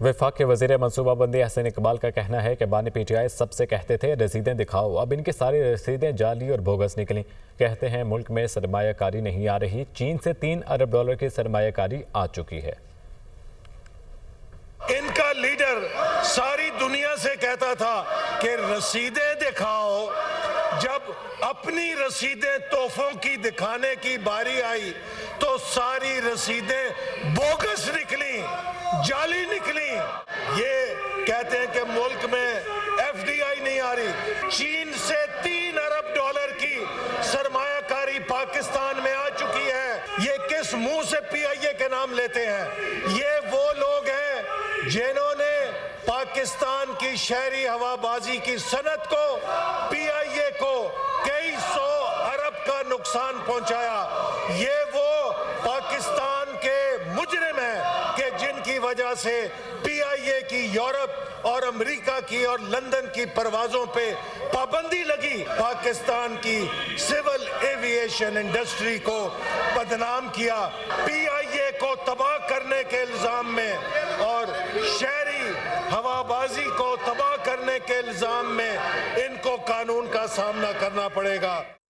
वफाक के वज़ीर मनसूबा बंदी अहसन इकबाल का कहना है कि बानी PTI सबसे कहते थे रसीदें दिखाओ, अब इनकी सारी रसीदें जाली और बोगस निकली। कहते हैं मुल्क में सरमायाकारी नहीं आ रही, चीन से $3 अरब की सरमायाकारी आ चुकी है। इनका लीडर सारी दुनिया से कहता था कि रसीदें दिखाओ, जब अपनी रसीदें तोहफों की दिखाने की बारी आई तो सारी रसीदें बोगस निकली, जाली निकली। ये कहते हैं कि मुल्क में FDI नहीं आ रही, चीन से $3 अरब की सरमायाकारी पाकिस्तान में आ चुकी है। ये किस मुंह से PIA के नाम लेते हैं? ये वो लोग हैं जिन्होंने पाकिस्तान की शहरी हवाबाजी की सनत को, PIA को कई सौ अरब का नुकसान पहुंचाया। ये वो पाकिस्तान के मुजरिम हैं कि जिनकी वजह से PIA की यूरोप और अमेरिका की और लंदन की परवाज़ों पे पाबंदी लगी। पाकिस्तान की सिविल एविएशन इंडस्ट्री को बदनाम किया, PIA को तबाह करने के इल्ज़ाम में और शहरी हवाबाजी को तबाह करने के इल्ज़ाम में इनको कानून का सामना करना पड़ेगा।